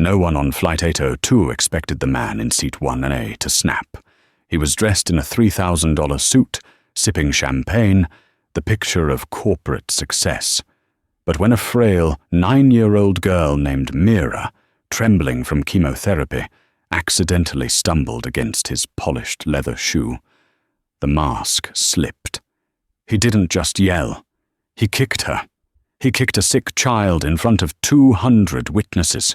No one on Flight 802 expected the man in seat 1A to snap. He was dressed in a $3,000 suit, sipping champagne, the picture of corporate success. But when a frail, 9-year-old girl named Mira, trembling from chemotherapy, accidentally stumbled against his polished leather shoe, the mask slipped. He didn't just yell. He kicked her. He kicked a sick child in front of 200 witnesses.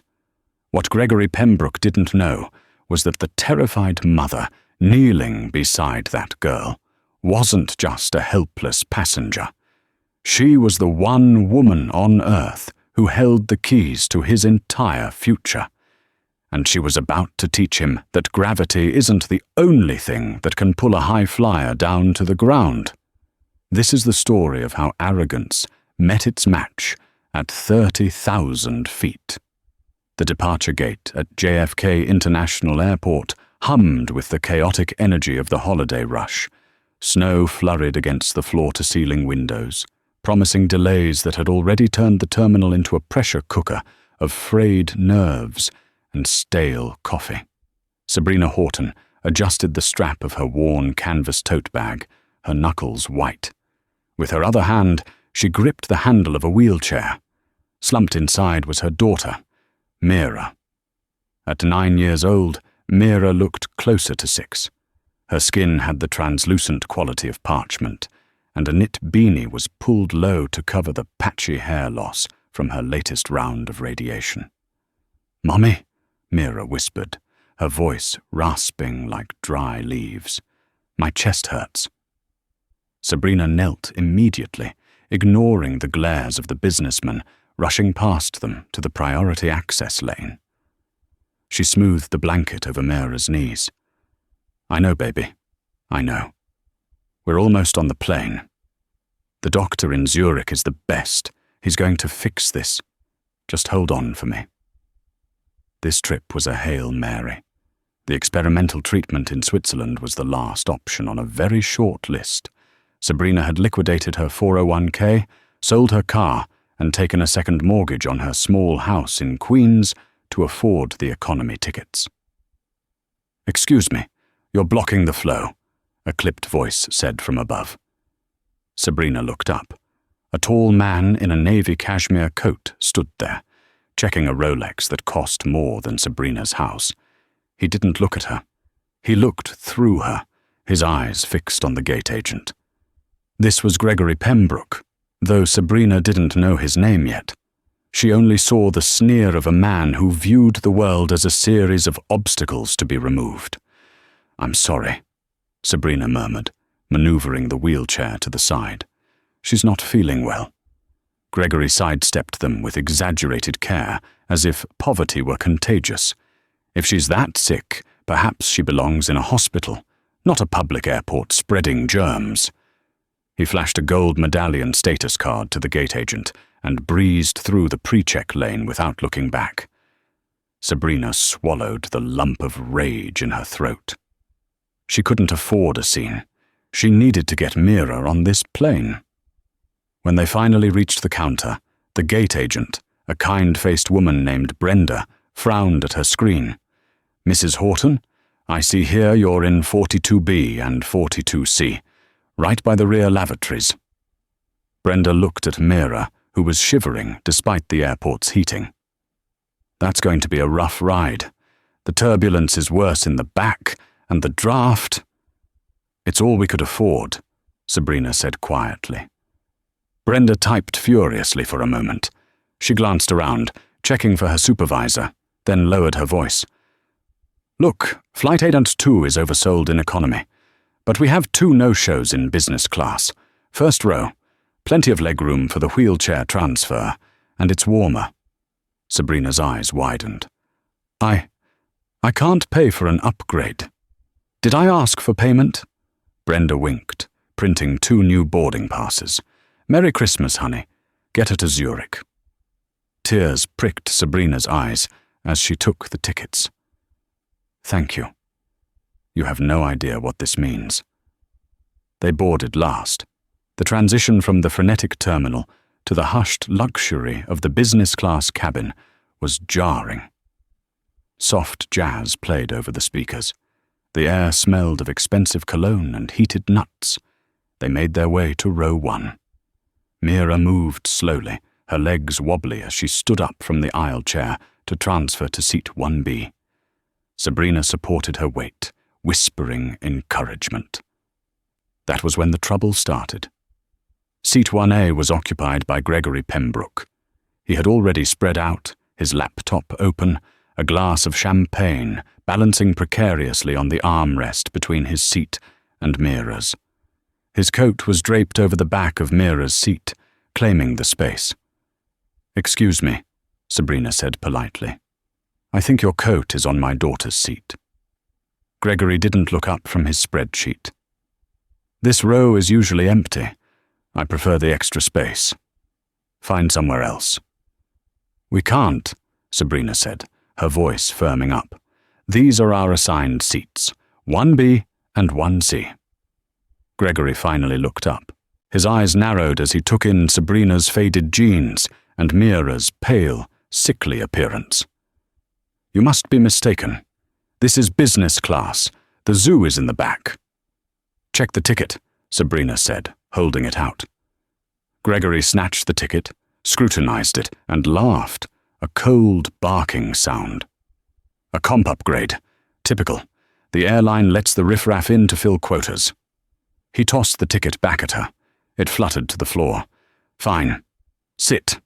What Gregory Pembroke didn't know was that the terrified mother kneeling beside that girl wasn't just a helpless passenger. She was the one woman on Earth who held the keys to his entire future. And she was about to teach him that gravity isn't the only thing that can pull a high flyer down to the ground. This is the story of how arrogance met its match at 30,000 feet. The departure gate at JFK International Airport hummed with the chaotic energy of the holiday rush. Snow flurried against the floor-to-ceiling windows, promising delays that had already turned the terminal into a pressure cooker of frayed nerves and stale coffee. Sabrina Horton adjusted the strap of her worn canvas tote bag, her knuckles white. With her other hand, she gripped the handle of a wheelchair. Slumped inside was her daughter, Mira. At 9 years old, Mira looked closer to 6. Her skin had the translucent quality of parchment, and a knit beanie was pulled low to cover the patchy hair loss from her latest round of radiation. "Mommy," Mira whispered, her voice rasping like dry leaves. "My chest hurts." Sabrina knelt immediately, ignoring the glares of the businessman rushing past them to the priority access lane. She smoothed the blanket over Mira's knees. "I know, baby. I know. We're almost on the plane. The doctor in Zurich is the best. He's going to fix this. Just hold on for me." This trip was a Hail Mary. The experimental treatment in Switzerland was the last option on a very short list. Sabrina had liquidated her 401k, sold her car, and taken a second mortgage on her small house in Queens to afford the economy tickets. "Excuse me, you're blocking the flow," a clipped voice said from above. Sabrina looked up. A tall man in a navy cashmere coat stood there, checking a Rolex that cost more than Sabrina's house. He didn't look at her. He looked through her, his eyes fixed on the gate agent. This was Gregory Pembroke, though Sabrina didn't know his name yet. She only saw the sneer of a man who viewed the world as a series of obstacles to be removed. "I'm sorry," Sabrina murmured, maneuvering the wheelchair to the side. "She's not feeling well." Gregory sidestepped them with exaggerated care, as if poverty were contagious. If she's that sick, perhaps she belongs in a hospital, not a public airport spreading germs. He flashed a gold medallion status card to the gate agent and breezed through the pre-check lane without looking back. Sabrina swallowed the lump of rage in her throat. She couldn't afford a scene. She needed to get Mira on this plane. When they finally reached the counter, the gate agent, a kind-faced woman named Brenda, frowned at her screen. "Mrs. Horton, I see here you're in 42B and 42C, right by the rear lavatories." Brenda looked at Mira, who was shivering despite the airport's heating. "That's going to be a rough ride. The turbulence is worse in the back, and the draft—" "It's all we could afford," Sabrina said quietly. Brenda typed furiously for a moment. She glanced around, checking for her supervisor, then lowered her voice. "Look, Flight 802 is oversold in economy, but we have 2 no-shows in business class. First row, plenty of legroom for the wheelchair transfer, and it's warmer." Sabrina's eyes widened. I can't pay for an upgrade." "Did I ask for payment?" Brenda winked, printing 2 new boarding passes. "Merry Christmas, honey. Get her to Zurich." Tears pricked Sabrina's eyes as she took the tickets. "Thank you. You have no idea what this means." They boarded last. The transition from the frenetic terminal to the hushed luxury of the business class cabin was jarring. Soft jazz played over the speakers. The air smelled of expensive cologne and heated nuts. They made their way to row 1. Mira moved slowly, her legs wobbly as she stood up from the aisle chair to transfer to seat 1B. Sabrina supported her weight, whispering encouragement. That was when the trouble started. Seat 1A was occupied by Gregory Pembroke. He had already spread out, his laptop open, a glass of champagne balancing precariously on the armrest between his seat and Mira's. His coat was draped over the back of Mira's seat, claiming the space. "Excuse me," Sabrina said politely. "I think your coat is on my daughter's seat." Gregory didn't look up from his spreadsheet. "This row is usually empty. I prefer the extra space. Find somewhere else." "We can't," Sabrina said, her voice firming up. "These are our assigned seats, 1B and 1C. Gregory finally looked up. His eyes narrowed as he took in Sabrina's faded jeans and Mira's pale, sickly appearance. "You must be mistaken. This is business class. The zoo is in the back." "Check the ticket," Sabrina said, holding it out. Gregory snatched the ticket, scrutinized it, and laughed, a cold barking sound. "A comp upgrade. Typical. The airline lets the riffraff in to fill quotas." He tossed the ticket back at her. It fluttered to the floor. "Fine. Sit.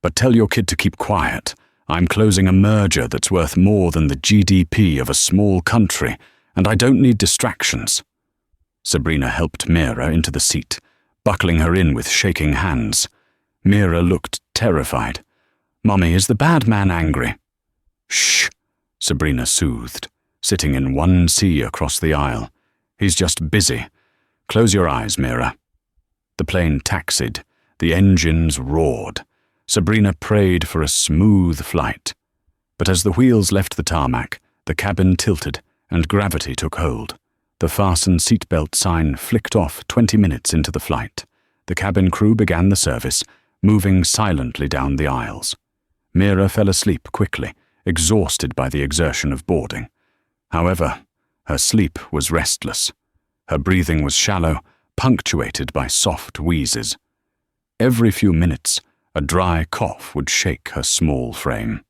But tell your kid to keep quiet. I'm closing a merger that's worth more than the GDP of a small country, and I don't need distractions." Sabrina helped Mira into the seat, buckling her in with shaking hands. Mira looked terrified. "Mommy, is the bad man angry?" "Shh," Sabrina soothed, sitting in 1C across the aisle. "He's just busy. Close your eyes, Mira." The plane taxied. The engines roared. Sabrina prayed for a smooth flight. But as the wheels left the tarmac, the cabin tilted and gravity took hold. The fasten seatbelt sign flicked off 20 minutes into the flight. The cabin crew began the service, moving silently down the aisles. Mira fell asleep quickly, exhausted by the exertion of boarding. However, her sleep was restless. Her breathing was shallow, punctuated by soft wheezes. Every few minutes, a dry cough would shake her small frame.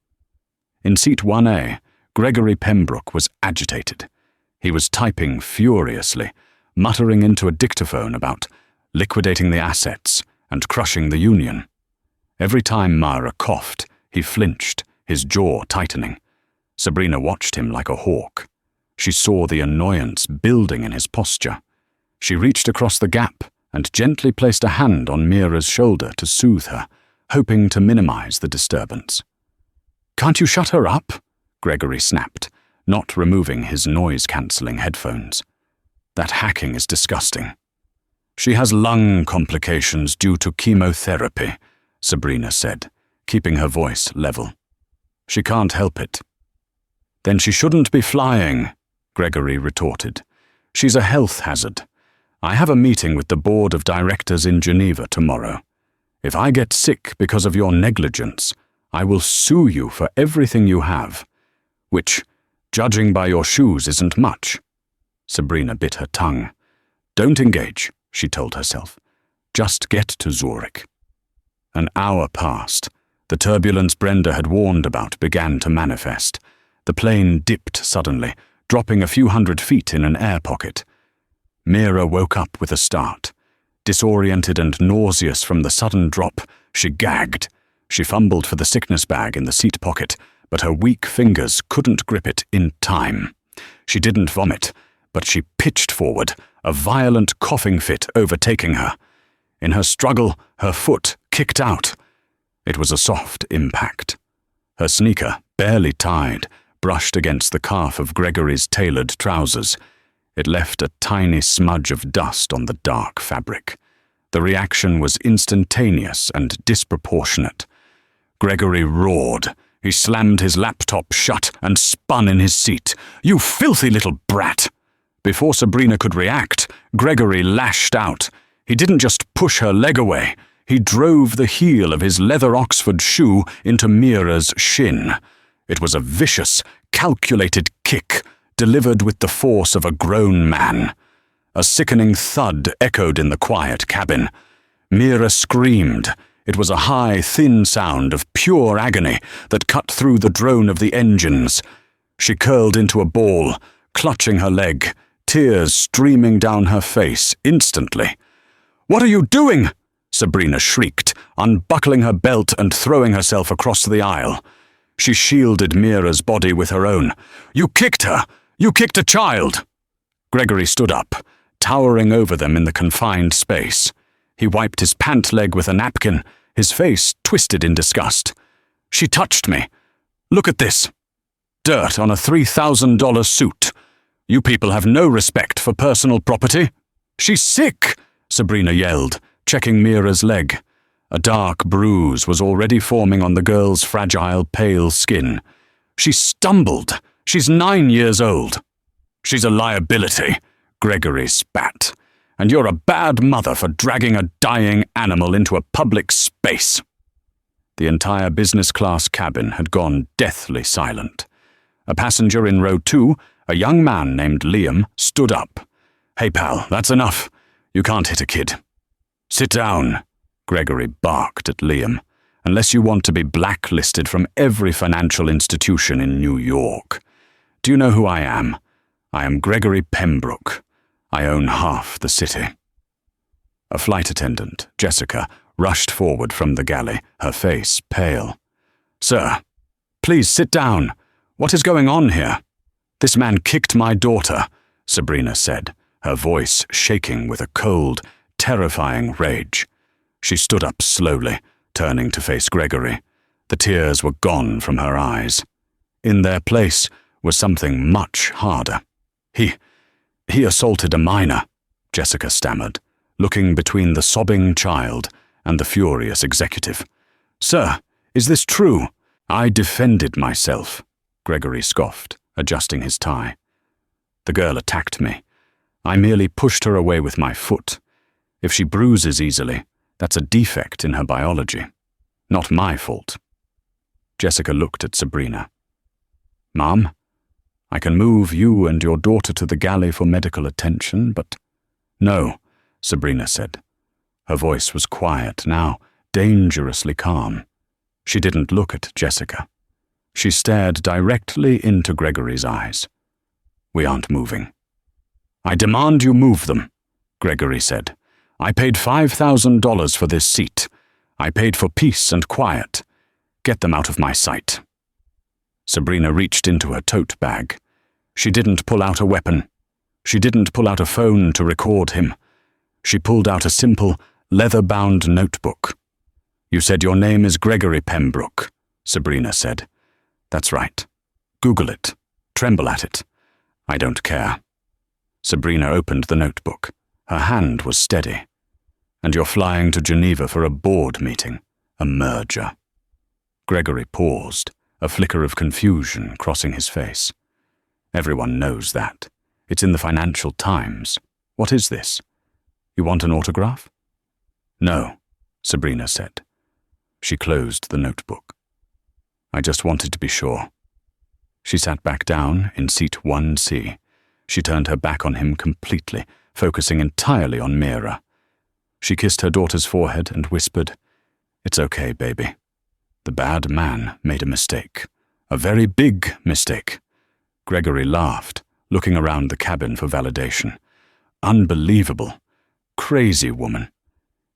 In seat 1A, Gregory Pembroke was agitated. He was typing furiously, muttering into a dictaphone about liquidating the assets and crushing the union. Every time Mira coughed, he flinched, his jaw tightening. Sabrina watched him like a hawk. She saw the annoyance building in his posture. She reached across the gap and gently placed a hand on Mira's shoulder to soothe her, hoping to minimize the disturbance. "Can't you shut her up?" Gregory snapped, not removing his noise-cancelling headphones. "That hacking is disgusting." "She has lung complications due to chemotherapy," Sabrina said, keeping her voice level. "She can't help it." "Then she shouldn't be flying," Gregory retorted. "She's a health hazard. I have a meeting with the board of directors in Geneva tomorrow. If I get sick because of your negligence, I will sue you for everything you have, which, judging by your shoes, isn't much." Sabrina bit her tongue. "Don't engage," she told herself. "Just get to Zurich." An hour passed. The turbulence Brenda had warned about began to manifest. The plane dipped suddenly, dropping a few hundred feet in an air pocket. Mira woke up with a start. Disoriented and nauseous from the sudden drop, she gagged. She fumbled for the sickness bag in the seat pocket, but her weak fingers couldn't grip it in time. She didn't vomit, but she pitched forward, a violent coughing fit overtaking her. In her struggle, her foot kicked out. It was a soft impact. Her sneaker, barely tied, brushed against the calf of Gregory's tailored trousers. It left a tiny smudge of dust on the dark fabric. The reaction was instantaneous and disproportionate. Gregory roared. He slammed his laptop shut and spun in his seat. "You filthy little brat!" Before Sabrina could react, Gregory lashed out. He didn't just push her leg away. He drove the heel of his leather Oxford shoe into Mira's shin. It was a vicious, calculated kick delivered with the force of a grown man. A sickening thud echoed in the quiet cabin. Mira screamed. It was a high, thin sound of pure agony that cut through the drone of the engines. She curled into a ball, clutching her leg, tears streaming down her face instantly. "What are you doing?" Sabrina shrieked, unbuckling her belt and throwing herself across the aisle. She shielded Mira's body with her own. "You kicked her! You kicked a child!" Gregory stood up, towering over them in the confined space. He wiped his pant leg with a napkin, his face twisted in disgust. "She touched me. Look at this. Dirt on a $3,000 suit. You people have no respect for personal property." "She's sick!" Sabrina yelled, checking Mira's leg. A dark bruise was already forming on the girl's fragile, pale skin. She stumbled. "She's 9 years old." "She's a liability," Gregory spat. "And you're a bad mother for dragging a dying animal into a public space." The entire business-class cabin had gone deathly silent. A passenger in row 2, a young man named Liam, stood up. "Hey pal, that's enough. You can't hit a kid." "Sit down," Gregory barked at Liam, "unless you want to be blacklisted from every financial institution in New York. Do you know who I am? I am Gregory Pembroke. I own half the city." A flight attendant, Jessica, rushed forward from the galley, her face pale. "Sir, please sit down. What is going on here?" "This man kicked my daughter," Sabrina said, her voice shaking with a cold, terrifying rage. She stood up slowly, turning to face Gregory. The tears were gone from her eyes. In their place was something much harder. He assaulted a minor," Jessica stammered, looking between the sobbing child and the furious executive. "Sir, is this true?" "I defended myself," Gregory scoffed, adjusting his tie. "The girl attacked me. I merely pushed her away with my foot. If she bruises easily, that's a defect in her biology. Not my fault." Jessica looked at Sabrina. "Mom, I can move you and your daughter to the galley for medical attention, but—" "No," Sabrina said. Her voice was quiet now, dangerously calm. She didn't look at Jessica. She stared directly into Gregory's eyes. "We aren't moving." "I demand you move them," Gregory said. "I paid $5,000 for this seat. I paid for peace and quiet. Get them out of my sight." Sabrina reached into her tote bag. She didn't pull out a weapon. She didn't pull out a phone to record him. She pulled out a simple, leather-bound notebook. "You said your name is Gregory Pembroke," Sabrina said. "That's right. Google it. Tremble at it. I don't care." Sabrina opened the notebook. Her hand was steady. "And you're flying to Geneva for a board meeting, a merger." Gregory paused, a flicker of confusion crossing his face. "Everyone knows that. It's in the Financial Times. What is this? You want an autograph?" "No," Sabrina said. She closed the notebook. "I just wanted to be sure." She sat back down in seat 1C. She turned her back on him completely, focusing entirely on Mira. She kissed her daughter's forehead and whispered, "It's okay, baby. The bad man made a mistake. A very big mistake." Gregory laughed, looking around the cabin for validation. "Unbelievable. Crazy woman."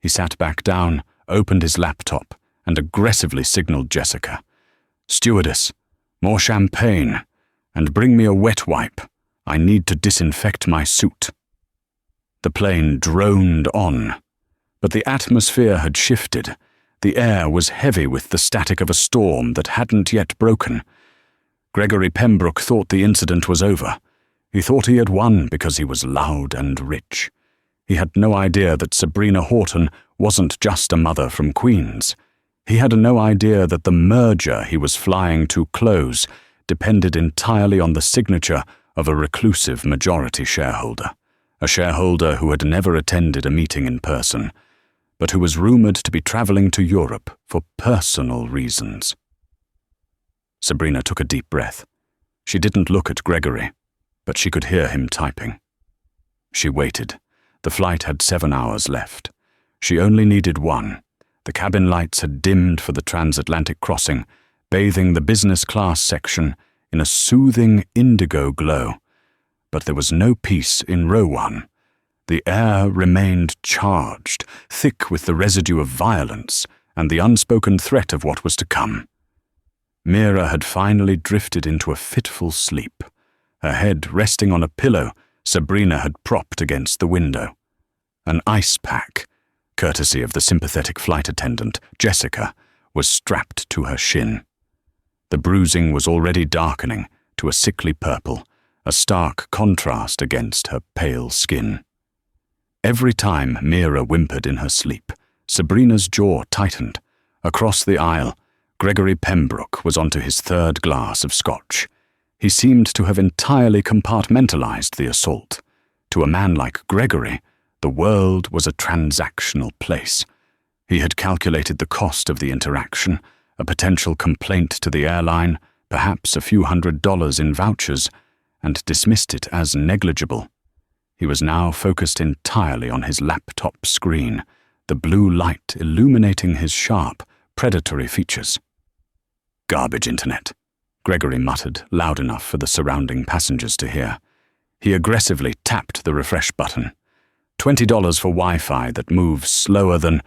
He sat back down, opened his laptop, and aggressively signaled Jessica. "Stewardess, more champagne, and bring me a wet wipe. I need to disinfect my suit." The plane droned on, but the atmosphere had shifted. The air was heavy with the static of a storm that hadn't yet broken. Gregory Pembroke thought the incident was over. He thought he had won because he was loud and rich. He had no idea that Sabrina Horton wasn't just a mother from Queens. He had no idea that the merger he was flying to close depended entirely on the signature of a reclusive majority shareholder, a shareholder who had never attended a meeting in person, but who was rumored to be traveling to Europe for personal reasons. Sabrina took a deep breath. She didn't look at Gregory, but she could hear him typing. She waited. The flight had 7 hours left. She only needed one. The cabin lights had dimmed for the transatlantic crossing, bathing the business class section in a soothing indigo glow. But there was no peace in row 1. The air remained charged, thick with the residue of violence and the unspoken threat of what was to come. Mira had finally drifted into a fitful sleep. Her head resting on a pillow Sabrina had propped against the window. An ice pack, courtesy of the sympathetic flight attendant, Jessica, was strapped to her shin. The bruising was already darkening to a sickly purple, a stark contrast against her pale skin. Every time Mira whimpered in her sleep, Sabrina's jaw tightened. Across the aisle, Gregory Pembroke was onto his 3rd glass of scotch. He seemed to have entirely compartmentalized the assault. To a man like Gregory, the world was a transactional place. He had calculated the cost of the interaction, a potential complaint to the airline, perhaps a few $100s in vouchers, and dismissed it as negligible. He was now focused entirely on his laptop screen, the blue light illuminating his sharp, predatory features. "Garbage internet," Gregory muttered, loud enough for the surrounding passengers to hear. He aggressively tapped the refresh button. $20 for Wi-Fi that moves slower than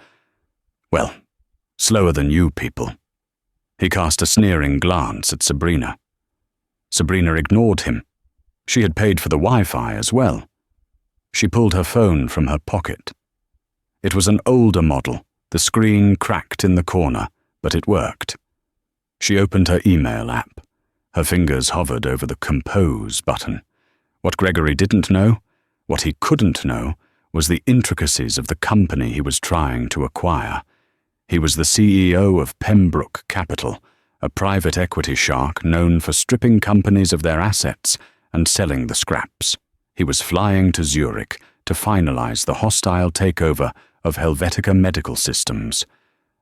you people. He cast a sneering glance at Sabrina. Sabrina ignored him. She had paid for the Wi-Fi as well. She pulled her phone from her pocket. It was an older model, the screen cracked in the corner, but it worked. She opened her email app. Her fingers hovered over the Compose button. What Gregory didn't know, what he couldn't know, was the intricacies of the company he was trying to acquire. He was the CEO of Pembroke Capital, a private equity shark known for stripping companies of their assets and selling the scraps. He was flying to Zurich to finalize the hostile takeover of Helvetica Medical Systems,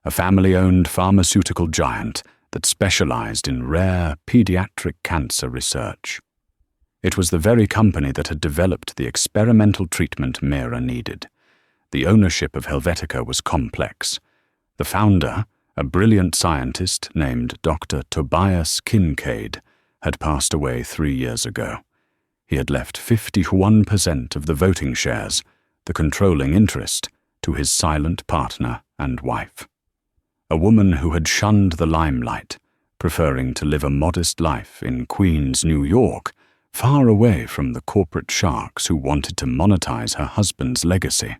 a family-owned pharmaceutical giant that specialized in rare pediatric cancer research. It was the very company that had developed the experimental treatment Mira needed. The ownership of Helvetica was complex. The founder, a brilliant scientist named Dr. Tobias Kincaid, had passed away 3 years ago. He had left 51% of the voting shares, the controlling interest, to his silent partner and wife. A woman who had shunned the limelight, preferring to live a modest life in Queens, New York, far away from the corporate sharks who wanted to monetize her husband's legacy.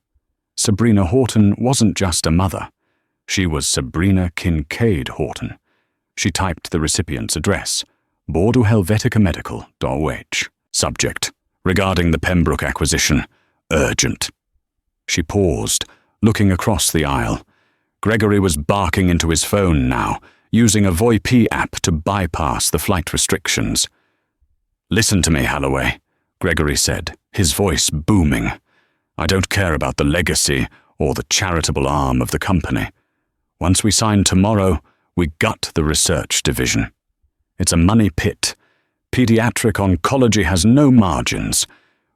Sabrina Horton wasn't just a mother. She was Sabrina Kincaid Horton. She typed the recipient's address, bordeauxhelveticamedical.oh. Subject: regarding the Pembroke acquisition, urgent. She paused, looking across the aisle. Gregory was barking into his phone now, using a VoIP app to bypass the flight restrictions. "Listen to me, Holloway," Gregory said, his voice booming. "I don't care about the legacy or the charitable arm of the company. Once we sign tomorrow, we gut the research division. It's a money pit. Pediatric oncology has no margins.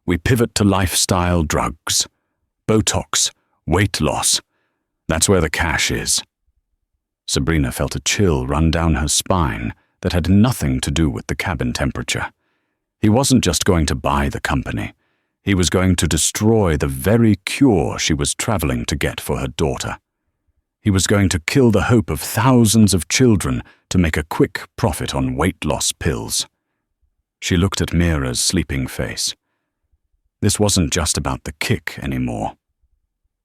We pivot to lifestyle drugs. Botox, weight loss. That's where the cash is." Sabrina felt a chill run down her spine that had nothing to do with the cabin temperature. He wasn't just going to buy the company. He was going to destroy the very cure she was traveling to get for her daughter. He was going to kill the hope of thousands of children to make a quick profit on weight loss pills. She looked at Mira's sleeping face. This wasn't just about the kick anymore.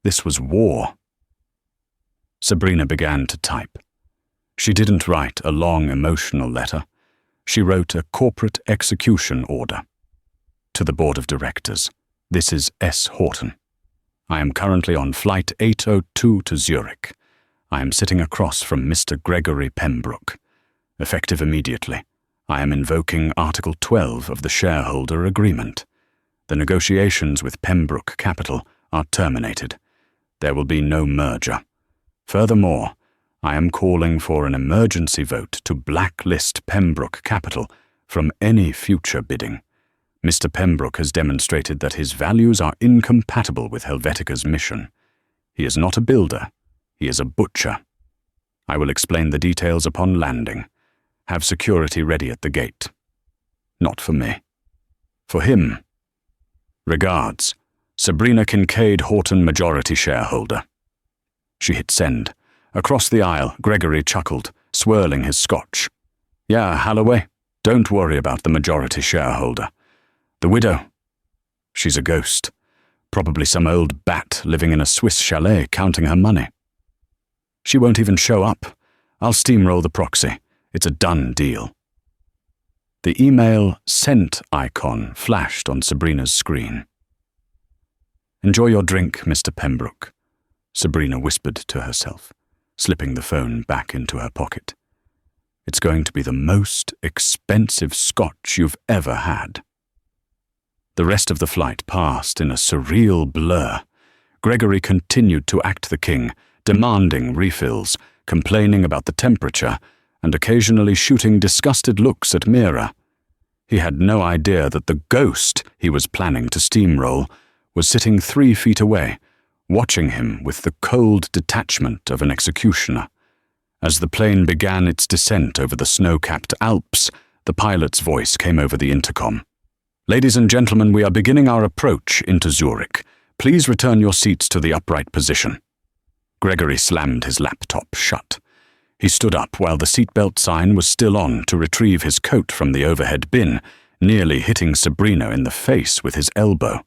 This was war. Sabrina began to type. She didn't write a long emotional letter. She wrote a corporate execution order. To the board of directors, this is S. Horton. I am currently on flight 802 to Zurich. I am sitting across from Mr. Gregory Pembroke. Effective immediately, I am invoking Article 12 of the shareholder agreement. The negotiations with Pembroke Capital are terminated. There will be no merger. Furthermore, I am calling for an emergency vote to blacklist Pembroke Capital from any future bidding. Mr. Pembroke has demonstrated that his values are incompatible with Helvetica's mission. He is not a builder, he is a butcher. I will explain the details upon landing. Have security ready at the gate. Not for me. For him. Regards, Sabrina Kincaid Horton, majority shareholder. She hit send. Across the aisle, Gregory chuckled, swirling his scotch. Yeah, Halloway, don't worry about the majority shareholder. The widow. She's a ghost. Probably some old bat living in a Swiss chalet counting her money. She won't even show up. I'll steamroll the proxy. It's a done deal. The email sent icon flashed on Sabrina's screen. Enjoy your drink, Mr. Pembroke, Sabrina whispered to herself, slipping the phone back into her pocket. It's going to be the most expensive scotch you've ever had. The rest of the flight passed in a surreal blur. Gregory continued to act the king, demanding refills, complaining about the temperature, and occasionally shooting disgusted looks at Mira. He had no idea that the ghost he was planning to steamroll was sitting 3 feet away, watching him with the cold detachment of an executioner. As the plane began its descent over the snow-capped Alps, the pilot's voice came over the intercom. Ladies and gentlemen, we are beginning our approach into Zurich. Please return your seats to the upright position. Gregory slammed his laptop shut. He stood up while the seatbelt sign was still on to retrieve his coat from the overhead bin, nearly hitting Sabrina in the face with his elbow.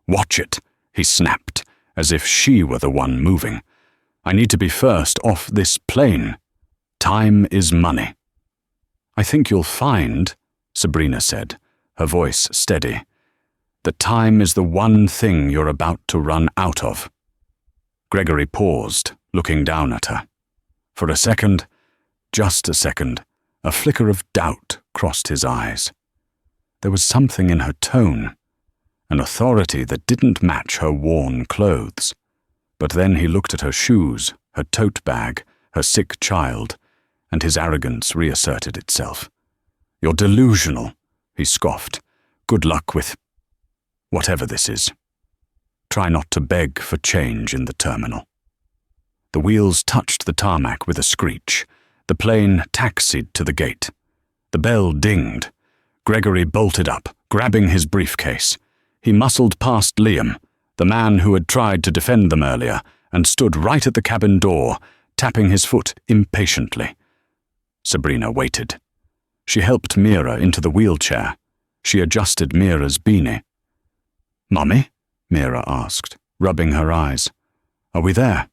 Watch it, he snapped, as if she were the one moving. I need to be first off this plane. Time is money. I think you'll find, Sabrina said, her voice steady, that time is the one thing you're about to run out of. Gregory paused, looking down at her. For a second, just a second, a flicker of doubt crossed his eyes. There was something in her tone, an authority that didn't match her worn clothes. But then he looked at her shoes, her tote bag, her sick child, and his arrogance reasserted itself. You're delusional, he scoffed. Good luck with whatever this is. Try not to beg for change in the terminal. The wheels touched the tarmac with a screech. The plane taxied to the gate. The bell dinged. Gregory bolted up, grabbing his briefcase. He muscled past Liam, the man who had tried to defend them earlier, and stood right at the cabin door, tapping his foot impatiently. Sabrina waited. She helped Mira into the wheelchair. She adjusted Mira's beanie. Mummy? Mira asked, rubbing her eyes. Are we there?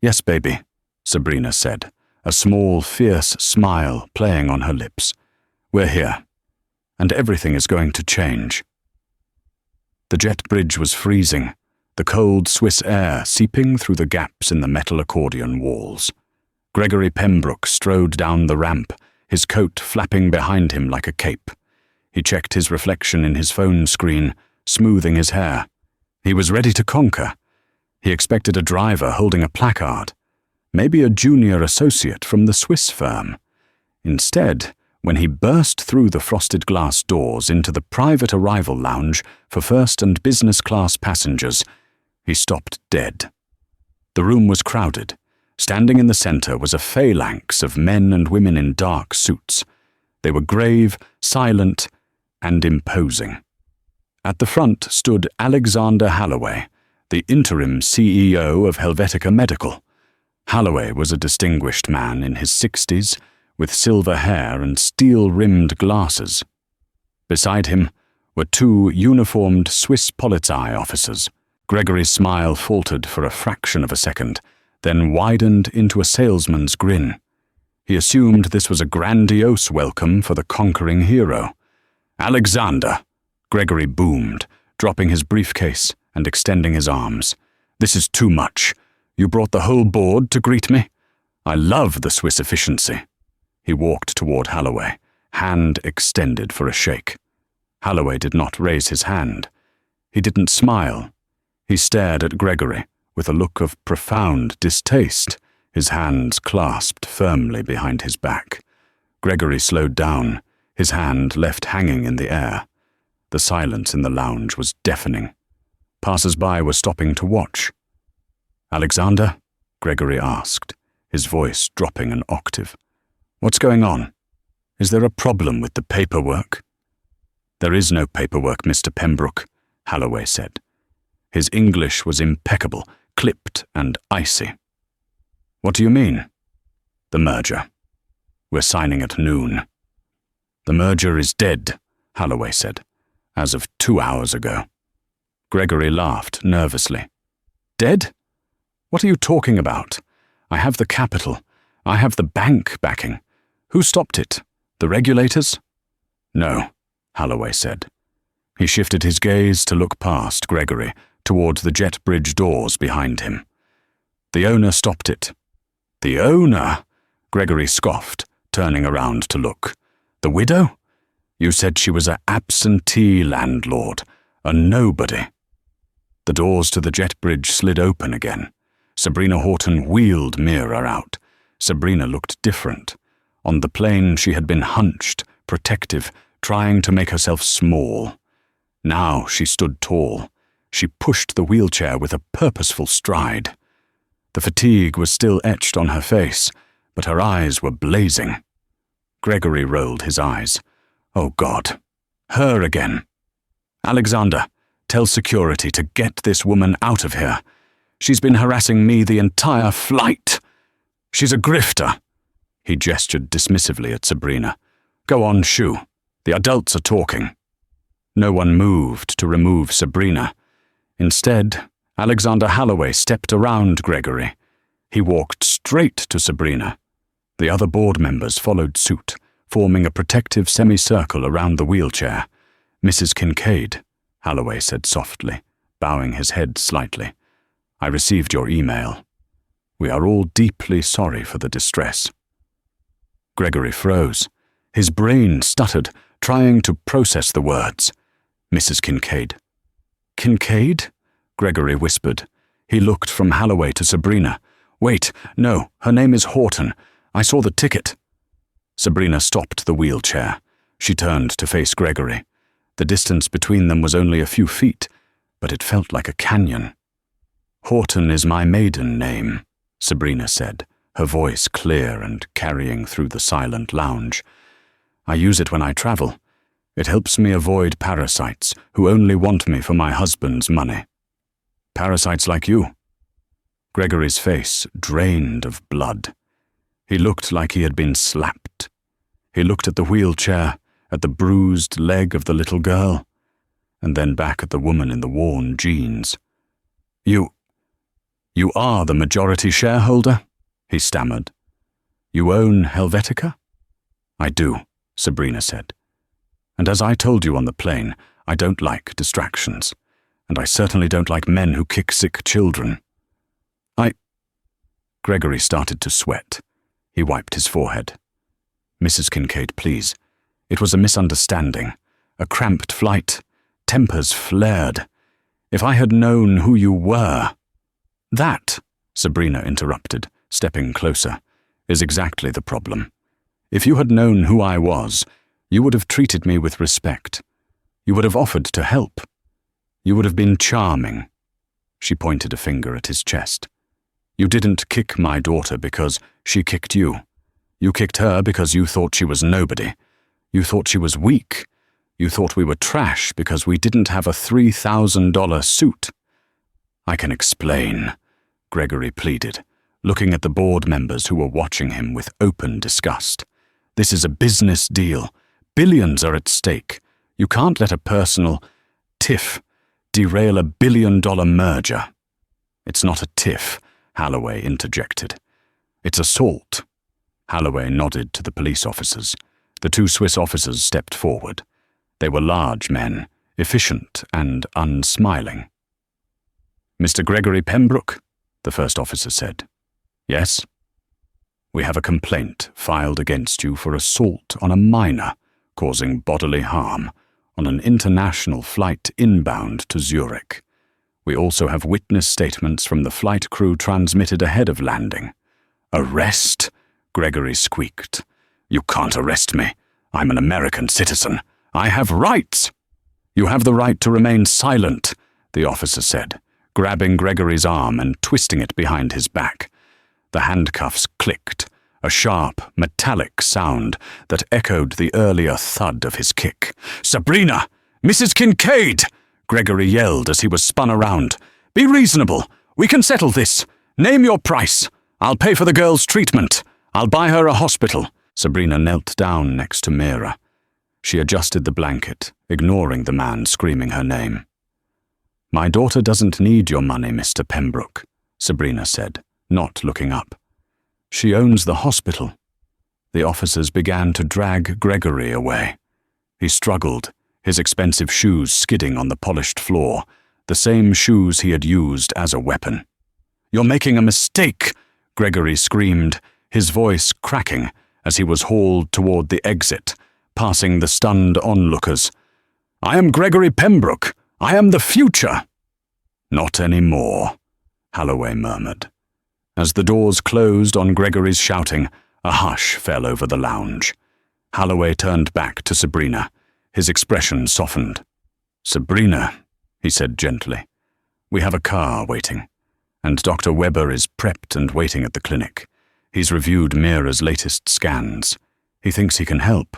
Yes, baby, Sabrina said, a small, fierce smile playing on her lips. We're here, and everything is going to change. The jet bridge was freezing, the cold Swiss air seeping through the gaps in the metal accordion walls. Gregory Pembroke strode down the ramp, his coat flapping behind him like a cape. He checked his reflection in his phone screen, smoothing his hair. He was ready to conquer. He expected a driver holding a placard, maybe a junior associate from the Swiss firm. Instead, when he burst through the frosted glass doors into the private arrival lounge for first and business class passengers, he stopped dead. The room was crowded. Standing in the center was a phalanx of men and women in dark suits. They were grave, silent, and imposing. At the front stood Alexander Halloway, the interim CEO of Helvetica Medical. Halloway was a distinguished man in his 60s, with silver hair and steel-rimmed glasses. Beside him were 2 uniformed Swiss Polizei officers. Gregory's smile faltered for a fraction of a second, then widened into a salesman's grin. He assumed this was a grandiose welcome for the conquering hero. Alexander, Gregory boomed, dropping his briefcase and extending his arms. This is too much. You brought the whole board to greet me? I love the Swiss efficiency. He walked toward Halloway, hand extended for a shake. Halloway did not raise his hand. He didn't smile. He stared at Gregory with a look of profound distaste, his hands clasped firmly behind his back. Gregory slowed down, his hand left hanging in the air. The silence in the lounge was deafening. Passers-by were stopping to watch. "Alexander?" Gregory asked, his voice dropping an octave. "What's going on? Is there a problem with the paperwork?" "There is no paperwork, Mr. Pembroke," Holloway said. His English was impeccable, clipped and icy. "What do you mean?" "The merger. We're signing at noon." "The merger is dead," Holloway said, "as of 2 hours ago." Gregory laughed nervously. "Dead? What are you talking about? I have the capital. I have the bank backing. Who stopped it? The regulators?" "No," Holloway said. He shifted his gaze to look past Gregory toward the jet bridge doors behind him. "The owner stopped it." "The owner?" Gregory scoffed, turning around to look. "The widow? You said she was an absentee landlord, a nobody." The doors to the jet bridge slid open again. Sabrina Horton wheeled Mira out. Sabrina looked different. On the plane she had been hunched, protective, trying to make herself small. Now she stood tall. She pushed the wheelchair with a purposeful stride. The fatigue was still etched on her face, but her eyes were blazing. Gregory rolled his eyes. "Oh God, her again. Alexander, tell security to get this woman out of here. She's been harassing me the entire flight. She's a grifter." He gestured dismissively at Sabrina. "Go on, shoo. The adults are talking." No one moved to remove Sabrina. Instead, Alexander Holloway stepped around Gregory. He walked straight to Sabrina. The other board members followed suit, forming a protective semicircle around the wheelchair. "Mrs. Kincaid," Holloway said softly, bowing his head slightly. "I received your email. We are all deeply sorry for the distress." Gregory froze. His brain stuttered, trying to process the words. "Mrs. Kincaid." "Kincaid?" Gregory whispered. He looked from Holloway to Sabrina. "Wait, no, her name is Horton. I saw the ticket." Sabrina stopped the wheelchair. She turned to face Gregory. The distance between them was only a few feet, but it felt like a canyon. "Horton is my maiden name," Sabrina said, her voice clear and carrying through the silent lounge. "I use it when I travel. It helps me avoid parasites who only want me for my husband's money. Parasites like you." Gregory's face drained of blood. He looked like he had been slapped. He looked at the wheelchair, at the bruised leg of the little girl, and then back at the woman in the worn jeans. You are the majority shareholder?" he stammered. "You own Helvetica?" "I do," Sabrina said. "And as I told you on the plane, I don't like distractions, and I certainly don't like men who kick sick children." Gregory started to sweat. He wiped his forehead. "Mrs. Kincaid, please. It was a misunderstanding. A cramped flight. Tempers flared. If I had known who you were—" "That," Sabrina interrupted, stepping closer, "is exactly the problem. If you had known who I was, you would have treated me with respect. You would have offered to help. You would have been charming." She pointed a finger at his chest. "You didn't kick my daughter because she kicked you. You kicked her because you thought she was nobody. You thought she was weak. You thought we were trash because we didn't have a $3,000 suit." "I can explain," Gregory pleaded, looking at the board members who were watching him with open disgust. "This is a business deal. Billions are at stake. You can't let a personal tiff derail a billion-dollar merger." "It's not a tiff," Holloway interjected. "It's assault." Holloway nodded to the police officers. The 2 Swiss officers stepped forward. They were large men, efficient and unsmiling. "Mr. Gregory Pembroke," the first officer said. "Yes?" "We have a complaint filed against you for assault on a minor, causing bodily harm, on an international flight inbound to Zurich. We also have witness statements from the flight crew transmitted ahead of landing." "Arrest?" Gregory squeaked. "You can't arrest me. I'm an American citizen. I have rights. You have the right to remain silent, the officer said, grabbing Gregory's arm and twisting it behind his back. The handcuffs clicked, a sharp, metallic sound that echoed the earlier thud of his kick. "Sabrina! Mrs. Kincaid!" Gregory yelled as he was spun around. "Be reasonable. We can settle this. Name your price. I'll pay for the girl's treatment. I'll buy her a hospital." Sabrina knelt down next to Mira. She adjusted the blanket, ignoring the man screaming her name. "My daughter doesn't need your money, Mr. Pembroke," Sabrina said, not looking up. "She owns the hospital." The officers began to drag Gregory away. He struggled, his expensive shoes skidding on the polished floor, the same shoes he had used as a weapon. "You're making a mistake," Gregory screamed, his voice cracking as he was hauled toward the exit, passing the stunned onlookers. "I am Gregory Pembroke. I am the future." "Not anymore," Holloway murmured. As the doors closed on Gregory's shouting, a hush fell over the lounge. Holloway turned back to Sabrina, his expression softened. "Sabrina," he said gently, "we have a car waiting, and Dr. Weber is prepped and waiting at the clinic. He's reviewed Mira's latest scans. He thinks he can help."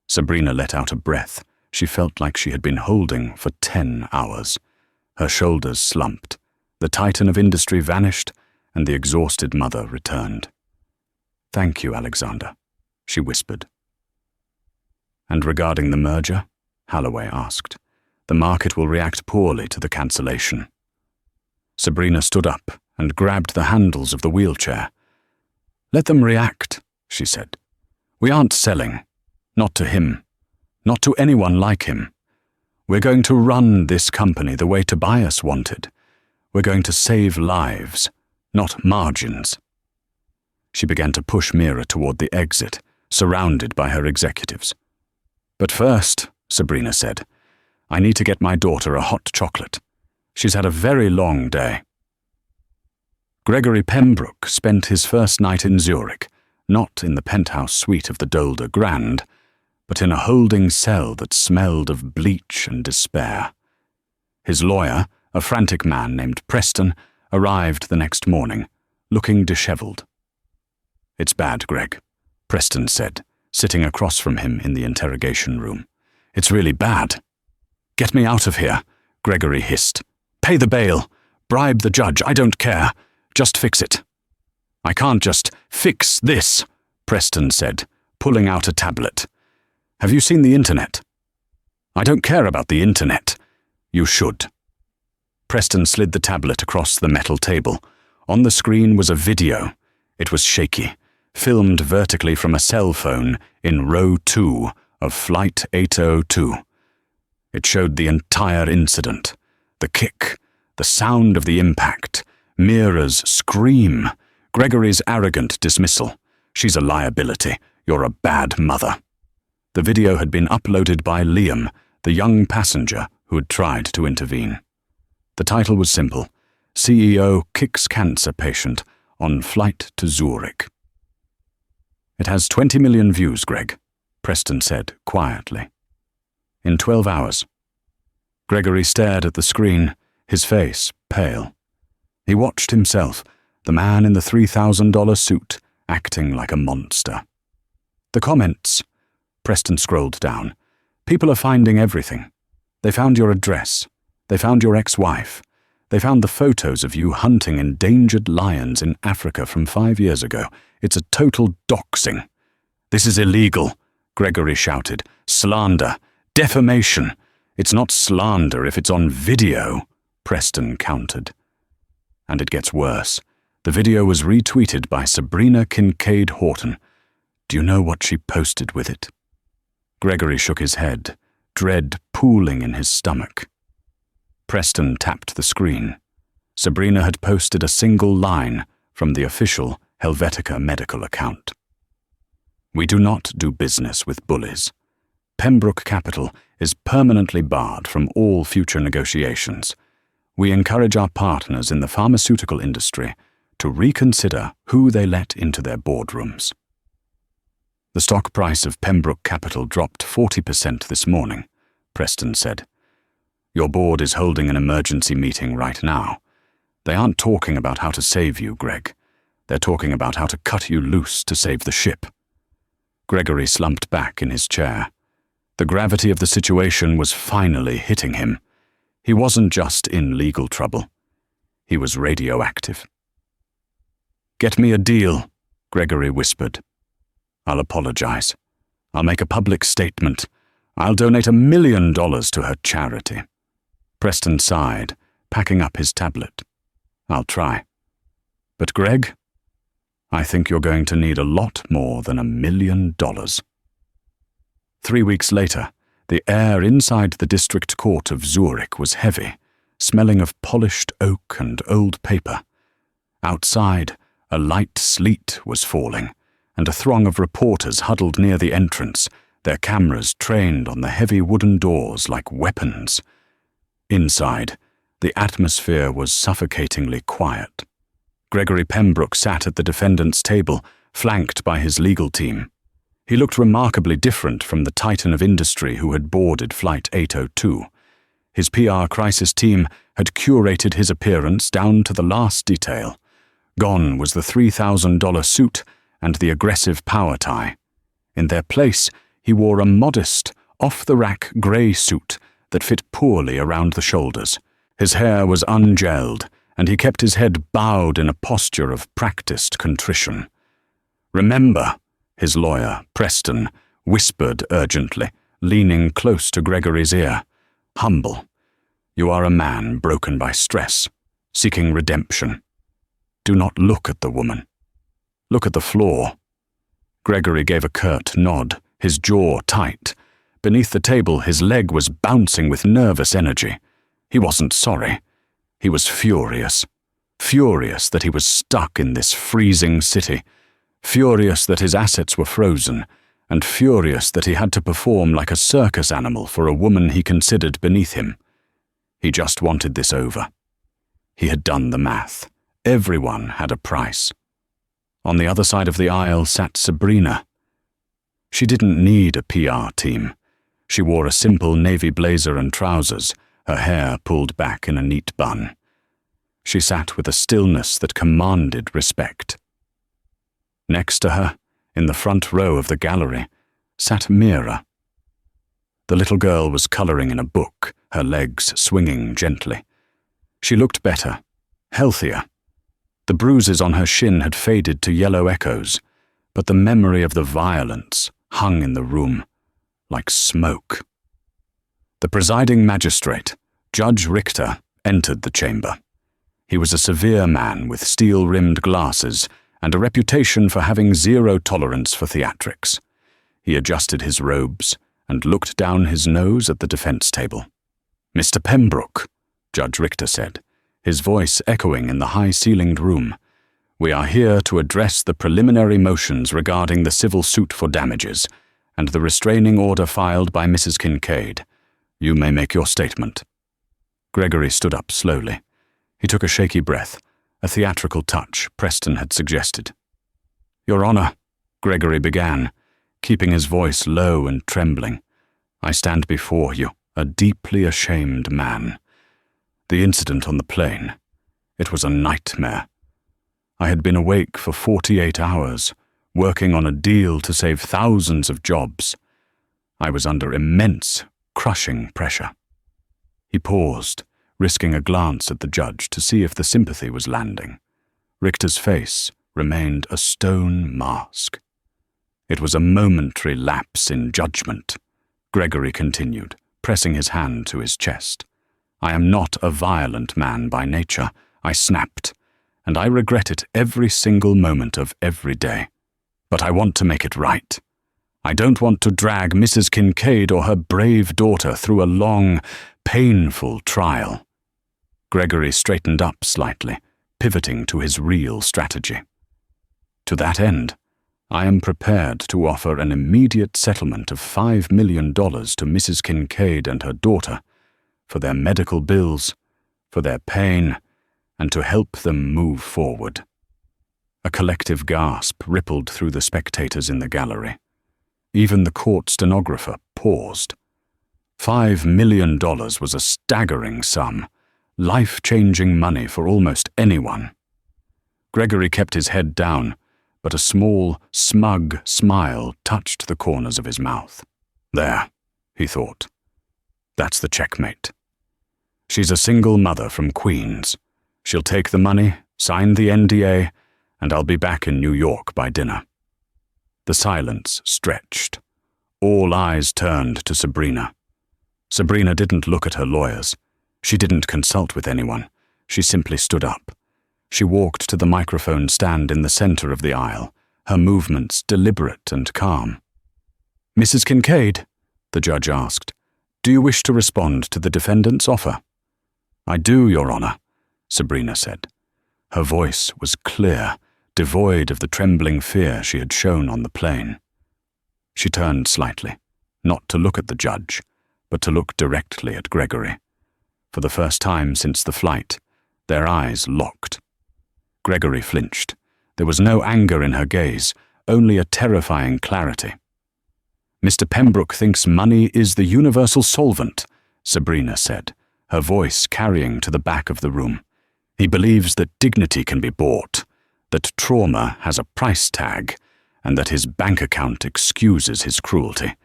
Sabrina let out a breath she felt like she had been holding for 10 hours. Her shoulders slumped, the titan of industry vanished, and the exhausted mother returned. "Thank you, Alexander," she whispered. "And regarding the merger?" Holloway asked. "The market will react poorly to the cancellation." Sabrina stood up and grabbed the handles of the wheelchair. "Let them react," she said. "We aren't selling. Not to him. Not to anyone like him. We're going to run this company the way Tobias wanted. We're going to save lives, not margins." She began to push Mira toward the exit, surrounded by her executives. "But first," Sabrina said, "I need to get my daughter a hot chocolate. She's had a very long day." Gregory Pembroke spent his first night in Zurich, not in the penthouse suite of the Dolder Grand, but in a holding cell that smelled of bleach and despair. His lawyer, a frantic man named Preston, arrived the next morning, looking disheveled. "It's bad, Greg," Preston said, sitting across from him in the interrogation room. "It's really bad." "Get me out of here," Gregory hissed. "Pay the bail. Bribe the judge. I don't care. Just fix it." "I can't just fix this," Preston said, pulling out a tablet. "Have you seen the internet?" "I don't care about the internet." "You should." Preston slid the tablet across the metal table. On the screen was a video. It was shaky, filmed vertically from a cell phone in row 2 of Flight 802. It showed the entire incident. The kick, the sound of the impact, Mira's scream, Gregory's arrogant dismissal. "She's a liability. You're a bad mother." The video had been uploaded by Liam, the young passenger who had tried to intervene. The title was simple: CEO Kicks Cancer Patient on Flight to Zurich. "It has 20 million views, Greg," Preston said quietly. "In 12 hours. Gregory stared at the screen, his face pale. He watched himself, the man in the $3,000 suit, acting like a monster. The comments. Preston scrolled down. "People are finding everything. They found your address. They found your ex-wife. They found the photos of you hunting endangered lions in Africa from 5 years ago. It's a total doxing." "This is illegal," Gregory shouted. "Slander. Defamation. It's not slander if it's on video," Preston countered. And it gets worse. The video was retweeted by Sabrina Kincaid Horton. "Do you know what she posted with it?" Gregory shook his head, dread pooling in his stomach. Preston tapped the screen. Sabrina had posted a single line from the official Helvetica medical account. "We do not do business with bullies. Pembroke Capital is permanently barred from all future negotiations. We encourage our partners in the pharmaceutical industry to reconsider who they let into their boardrooms." The stock price of Pembroke Capital dropped 40% this morning, Preston said. Your board is holding an emergency meeting right now. They aren't talking about how to save you, Greg. They're talking about how to cut you loose to save the ship. Gregory slumped back in his chair. The gravity of the situation was finally hitting him. He wasn't just in legal trouble. He was radioactive. Get me a deal, Gregory whispered. I'll apologize. I'll make a public statement. I'll donate $1 million to her charity. Preston sighed, packing up his tablet. I'll try. But Greg, I think you're going to need a lot more than $1 million. 3 weeks later, the air inside the district court of Zurich was heavy, smelling of polished oak and old paper. Outside, a light sleet was falling, and a throng of reporters huddled near the entrance, their cameras trained on the heavy wooden doors like weapons. Inside, the atmosphere was suffocatingly quiet. Gregory Pembroke sat at the defendant's table, flanked by his legal team. He looked remarkably different from the titan of industry who had boarded Flight 802. His PR crisis team had curated his appearance down to the last detail. Gone was the $3,000 suit and the aggressive power tie. In their place, he wore a modest, off-the-rack grey suit that fit poorly around the shoulders. His hair was ungelled, and he kept his head bowed in a posture of practiced contrition. Remember, his lawyer, Preston, whispered urgently, leaning close to Gregory's ear. Humble. You are a man broken by stress, seeking redemption. Do not look at the woman. Look at the floor. Gregory gave a curt nod, his jaw tight. Beneath the table, his leg was bouncing with nervous energy. He wasn't sorry. He was furious. Furious that he was stuck in this freezing city. Furious that his assets were frozen, and furious that he had to perform like a circus animal for a woman he considered beneath him. He just wanted this over. He had done the math. Everyone had a price. On the other side of the aisle sat Sabrina. She didn't need a PR team. She wore a simple navy blazer and trousers, her hair pulled back in a neat bun. She sat with a stillness that commanded respect. Next to her, in the front row of the gallery, sat Mira. The little girl was coloring in a book, her legs swinging gently. She looked better, healthier. The bruises on her shin had faded to yellow echoes, but the memory of the violence hung in the room, like smoke. The presiding magistrate, Judge Richter, entered the chamber. He was a severe man with steel-rimmed glasses and a reputation for having zero tolerance for theatrics. He adjusted his robes and looked down his nose at the defense table. "Mr. Pembroke," Judge Richter said, his voice echoing in the high-ceilinged room, "we are here to address the preliminary motions regarding the civil suit for damages and the restraining order filed by Mrs. Kincaid. You may make your statement." Gregory stood up slowly. He took a shaky breath, a theatrical touch Preston had suggested. "Your Honor," Gregory began, keeping his voice low and trembling, "I stand before you, a deeply ashamed man. The incident on the plane, it was a nightmare. I had been awake for 48 hours, working on a deal to save thousands of jobs. I was under immense, crushing pressure." He paused, risking a glance at the judge to see if the sympathy was landing. Richter's face remained a stone mask. "It was a momentary lapse in judgment," Gregory continued, pressing his hand to his chest. "I am not a violent man by nature. I snapped, and I regret it every single moment of every day. But I want to make it right. I don't want to drag Mrs. Kincaid or her brave daughter through a long, painful trial." Gregory straightened up slightly, pivoting to his real strategy. "To that end, I am prepared to offer an immediate settlement of $5 million to Mrs. Kincaid and her daughter, for their medical bills, for their pain, and to help them move forward." A collective gasp rippled through the spectators in the gallery. Even the court stenographer paused. $5 million was a staggering sum, life-changing money for almost anyone. Gregory kept his head down, but a small, smug smile touched the corners of his mouth. There, he thought. That's the checkmate. She's a single mother from Queens. She'll take the money, sign the NDA, and I'll be back in New York by dinner. The silence stretched. All eyes turned to Sabrina. Sabrina didn't look at her lawyers. She didn't consult with anyone. She simply stood up. She walked to the microphone stand in the center of the aisle, her movements deliberate and calm. "Mrs. Kincaid," the judge asked, "do you wish to respond to the defendant's offer?" "I do, Your Honor," Sabrina said. Her voice was clear, devoid of the trembling fear she had shown on the plane. She turned slightly, not to look at the judge, but to look directly at Gregory. For the first time since the flight, their eyes locked. Gregory flinched. There was no anger in her gaze, only a terrifying clarity. "Mr. Pembroke thinks money is the universal solvent," Sabrina said, her voice carrying to the back of the room. "He believes that dignity can be bought, that trauma has a price tag, and that his bank account excuses his cruelty.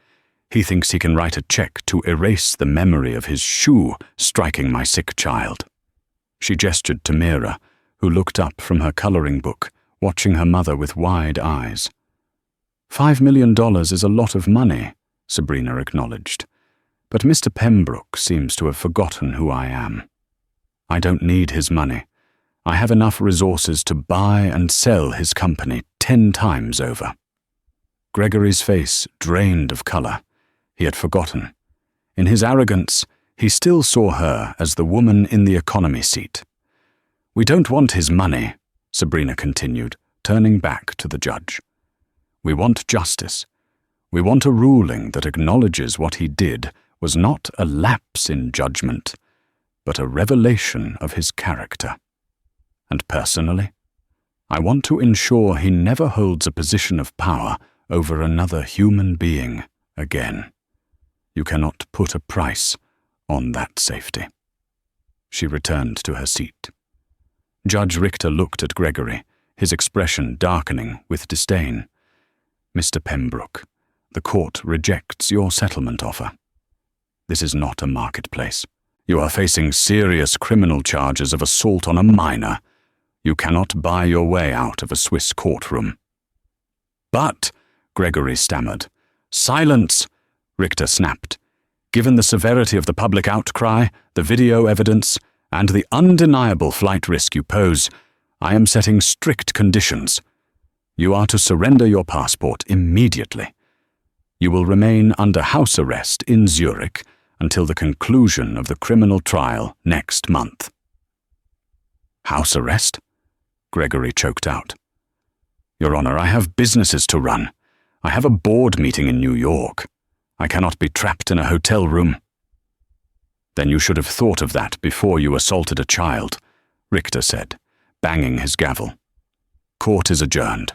He thinks he can write a check to erase the memory of his shoe striking my sick child." She gestured to Mira, who looked up from her coloring book, watching her mother with wide eyes. $5 million is a lot of money," Sabrina acknowledged. "But Mr. Pembroke seems to have forgotten who I am. I don't need his money. I have enough resources to buy and sell his company 10 times over." Gregory's face drained of color. He had forgotten. In his arrogance, he still saw her as the woman in the economy seat. "We don't want his money," Sabrina continued, turning back to the judge. "We want justice. We want a ruling that acknowledges what he did was not a lapse in judgment, but a revelation of his character. And personally, I want to ensure he never holds a position of power over another human being again. You cannot put a price on that safety." She returned to her seat. Judge Richter looked at Gregory, his expression darkening with disdain. "Mr. Pembroke, the court rejects your settlement offer. This is not a marketplace. You are facing serious criminal charges of assault on a minor. You cannot buy your way out of a Swiss courtroom." "But," Gregory stammered. "Silence!" Richter snapped. "Given the severity of the public outcry, the video evidence, and the undeniable flight risk you pose, I am setting strict conditions. You are to surrender your passport immediately. You will remain under house arrest in Zurich until the conclusion of the criminal trial next month." "House arrest?" Gregory choked out. "Your Honor, I have businesses to run. I have a board meeting in New York. I cannot be trapped in a hotel room." "Then you should have thought of that before you assaulted a child," Richter said, banging his gavel. "Court is adjourned."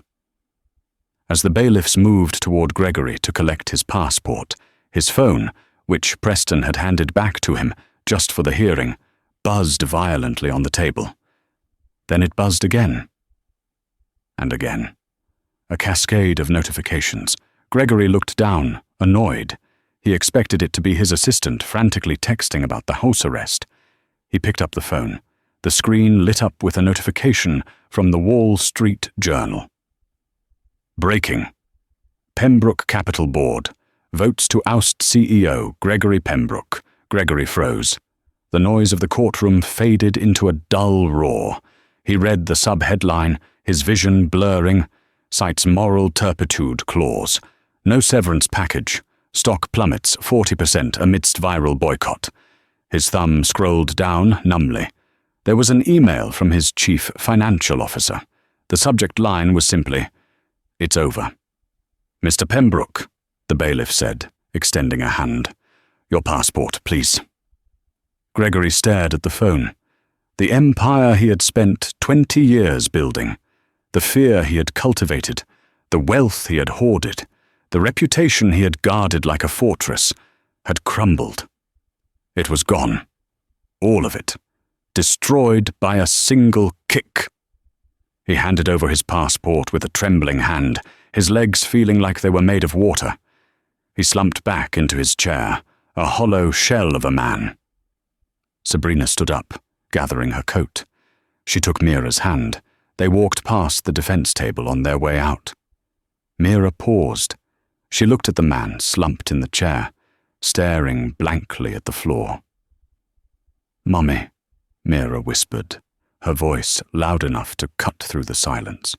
As the bailiffs moved toward Gregory to collect his passport, his phone, which Preston had handed back to him just for the hearing, buzzed violently on the table. Then it buzzed again. And again. A cascade of notifications. Gregory looked down, annoyed. He expected it to be his assistant frantically texting about the house arrest. He picked up the phone. The screen lit up with a notification from the Wall Street Journal. "Breaking. Pembroke Capital Board votes to oust CEO Gregory Pembroke." Gregory froze. The noise of the courtroom faded into a dull roar. He read the sub-headline, his vision blurring, cites moral turpitude clause. No severance package. Stock plummets 40% amidst viral boycott. His thumb scrolled down numbly. There was an email from his chief financial officer. The subject line was simply, "It's over." "Mr. Pembroke," the bailiff said, extending a hand. "Your passport, please." Gregory stared at the phone. The empire he had spent 20 years building, the fear he had cultivated, the wealth he had hoarded, The reputation he had guarded like a fortress had crumbled. It was gone. All of it. Destroyed by a single kick. He handed over his passport with a trembling hand, his legs feeling like they were made of water. He slumped back into his chair, a hollow shell of a man. Sabrina stood up, gathering her coat. She took Mira's hand. They walked past the defense table on their way out. Mira paused. She looked at the man slumped in the chair, staring blankly at the floor. "Mummy," Mira whispered, her voice loud enough to cut through the silence.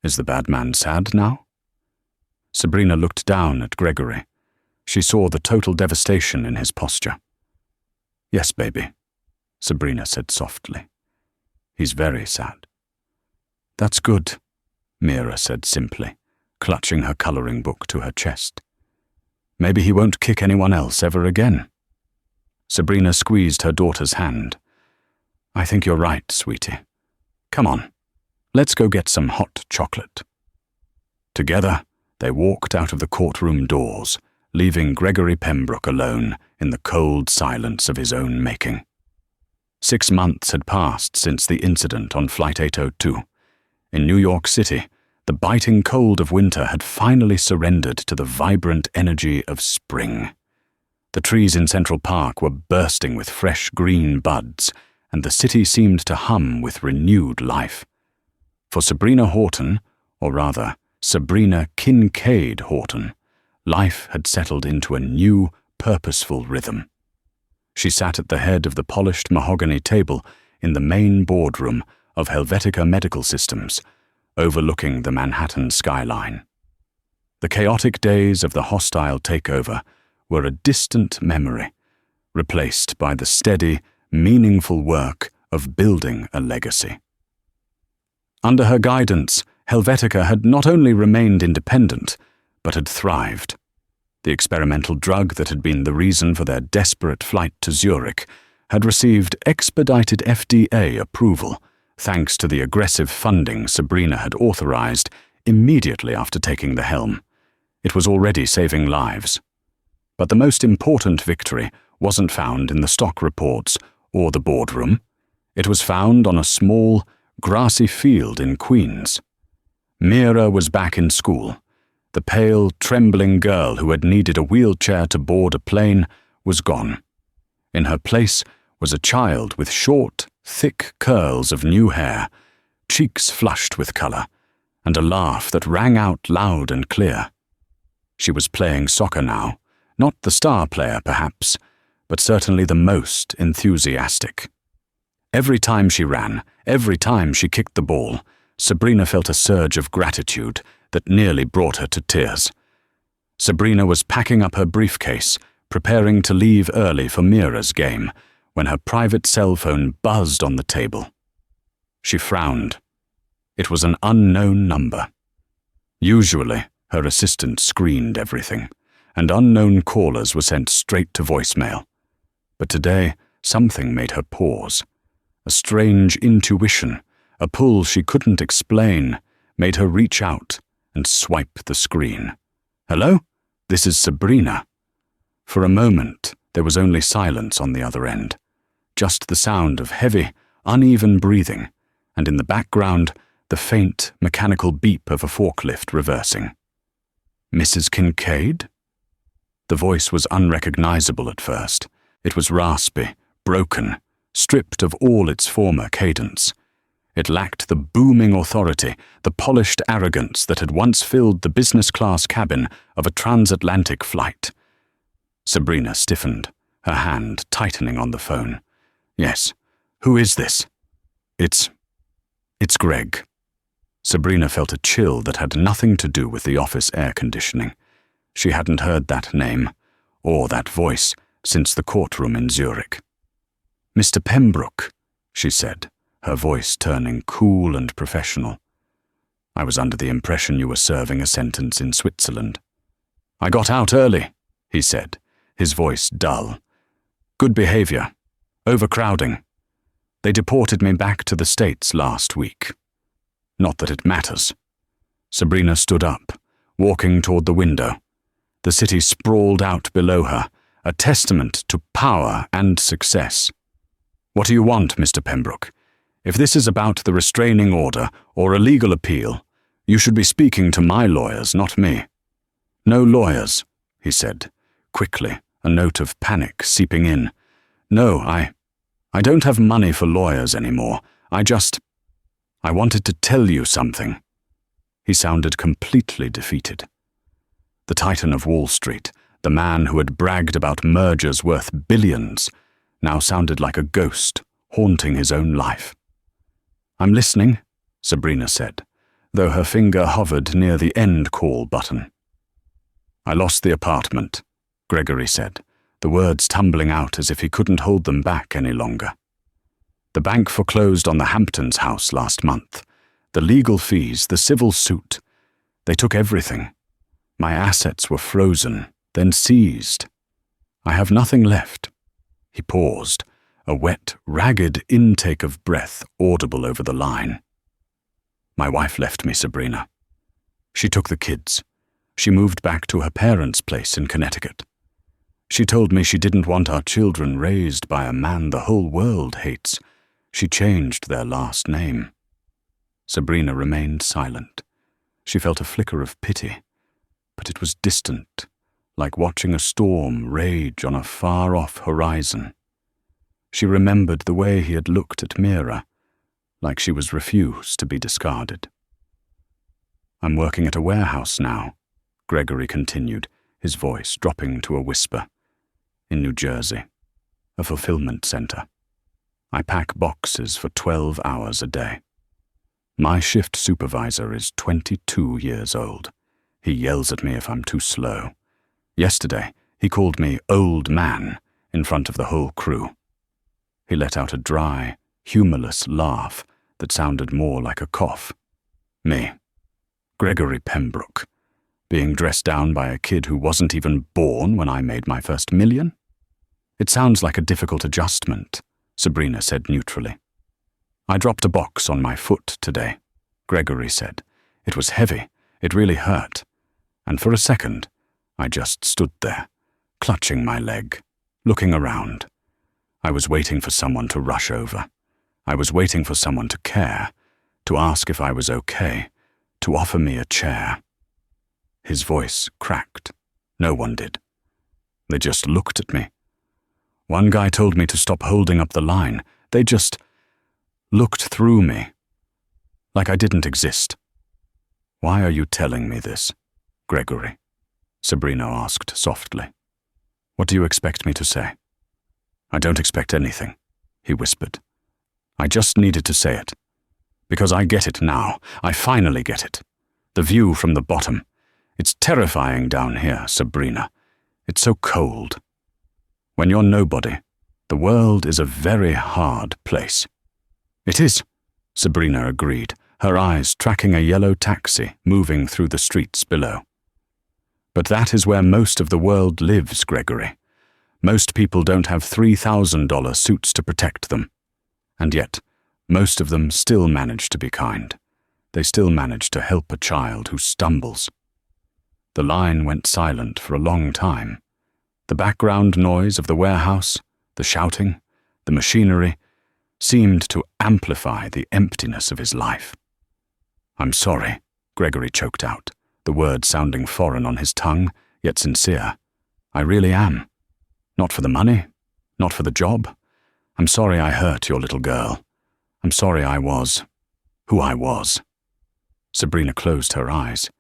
"Is the bad man sad now?" Sabrina looked down at Gregory. She saw the total devastation in his posture. "Yes, baby," Sabrina said softly. "He's very sad." "That's good," Mira said simply, clutching her coloring book to her chest. "Maybe he won't kick anyone else ever again." Sabrina squeezed her daughter's hand. "I think you're right, sweetie. Come on, let's go get some hot chocolate." Together, they walked out of the courtroom doors, leaving Gregory Pembroke alone in the cold silence of his own making. 6 months had passed since the incident on Flight 802. In New York City, the biting cold of winter had finally surrendered to the vibrant energy of spring. The trees in Central Park were bursting with fresh green buds, and the city seemed to hum with renewed life. For Sabrina Horton, or rather, Sabrina Kincaid Horton, life had settled into a new, purposeful rhythm. She sat at the head of the polished mahogany table in the main boardroom of Helvetica Medical Systems, overlooking the Manhattan skyline. The chaotic days of the hostile takeover were a distant memory, replaced by the steady, meaningful work of building a legacy. Under her guidance, Helvetica had not only remained independent, but had thrived. The experimental drug that had been the reason for their desperate flight to Zurich had received expedited FDA approval, thanks to the aggressive funding Sabrina had authorized immediately after taking the helm. It was already saving lives. But the most important victory wasn't found in the stock reports or the boardroom. It was found on a small, grassy field in Queens. Mira was back in school. The pale, trembling girl who had needed a wheelchair to board a plane was gone. In her place was a child with short, thick curls of new hair, cheeks flushed with color, and a laugh that rang out loud and clear. She was playing soccer now, not the star player perhaps, but certainly the most enthusiastic. Every time she ran, every time she kicked the ball, Sabrina felt a surge of gratitude that nearly brought her to tears. Sabrina was packing up her briefcase, preparing to leave early for Mira's game, when her private cell phone buzzed on the table. She frowned. It was an unknown number. Usually, her assistant screened everything, and unknown callers were sent straight to voicemail. But today, something made her pause. A strange intuition, a pull she couldn't explain, made her reach out and swipe the screen. "Hello? This is Sabrina." For a moment, there was only silence on the other end. Just the sound of heavy, uneven breathing, and in the background, the faint, mechanical beep of a forklift reversing. "Mrs. Kincaid?" The voice was unrecognizable at first. It was raspy, broken, stripped of all its former cadence. It lacked the booming authority, the polished arrogance that had once filled the business-class cabin of a transatlantic flight. Sabrina stiffened, her hand tightening on the phone. "Yes, who is this?" It's Greg." Sabrina felt a chill that had nothing to do with the office air conditioning. She hadn't heard that name, or that voice, since the courtroom in Zurich. "Mr. Pembroke," she said, her voice turning cool and professional. "I was under the impression you were serving a sentence in Switzerland." "I got out early," he said, his voice dull. "Good behavior. Overcrowding. They deported me back to the States last week. Not that it matters." Sabrina stood up, walking toward the window. The city sprawled out below her, a testament to power and success. "What do you want, Mr. Pembroke? If this is about the restraining order or a legal appeal, you should be speaking to my lawyers, not me." "No lawyers," he said, quickly, a note of panic seeping in. "No, I don't have money for lawyers anymore. I wanted to tell you something." He sounded completely defeated. The titan of Wall Street, the man who had bragged about mergers worth billions, now sounded like a ghost haunting his own life. "I'm listening," Sabrina said, though her finger hovered near the end call button. "I lost the apartment," Gregory said, the words tumbling out as if he couldn't hold them back any longer. "The bank foreclosed on the Hamptons house last month. The legal fees, the civil suit. They took everything. My assets were frozen, then seized. I have nothing left." He paused, a wet, ragged intake of breath audible over the line. "My wife left me, Sabrina. She took the kids. She moved back to her parents' place in Connecticut. She told me she didn't want our children raised by a man the whole world hates. She changed their last name." Sabrina remained silent. She felt a flicker of pity, but it was distant, like watching a storm rage on a far-off horizon. She remembered the way he had looked at Mira, like she was refused to be discarded. "I'm working at a warehouse now," Gregory continued, his voice dropping to a whisper. "In New Jersey, a fulfillment center. I pack boxes for 12 hours a day. My shift supervisor is 22 years old. He yells at me if I'm too slow. Yesterday, he called me old man in front of the whole crew." He let out a dry, humorless laugh that sounded more like a cough. "Me, Gregory Pembroke, being dressed down by a kid who wasn't even born when I made my first million? It sounds like a difficult adjustment," Sabrina said neutrally. "I dropped a box on my foot today," Gregory said. "It was heavy. It really hurt. And for a second, I just stood there, clutching my leg, looking around. I was waiting for someone to rush over. I was waiting for someone to care, to ask if I was okay, to offer me a chair." His voice cracked. No one did. They just looked at me. One guy told me to stop holding up the line. They just looked through me, like I didn't exist. "Why are you telling me this, Gregory?" Sabrina asked softly. "What do you expect me to say?" "I don't expect anything," he whispered. "I just needed to say it. Because I get it now. I finally get it. The view from the bottom. It's terrifying down here, Sabrina. It's so cold. When you're nobody, the world is a very hard place." "It is," Sabrina agreed, her eyes tracking a yellow taxi moving through the streets below. "But that is where most of the world lives, Gregory. Most people don't have $3,000 suits to protect them. And yet, most of them still manage to be kind. They still manage to help a child who stumbles." The line went silent for a long time. The background noise of the warehouse, the shouting, the machinery, seemed to amplify the emptiness of his life. "I'm sorry," Gregory choked out, the word sounding foreign on his tongue, yet sincere. "I really am. Not for the money, not for the job. I'm sorry I hurt your little girl. I'm sorry I was who I was." Sabrina closed her eyes.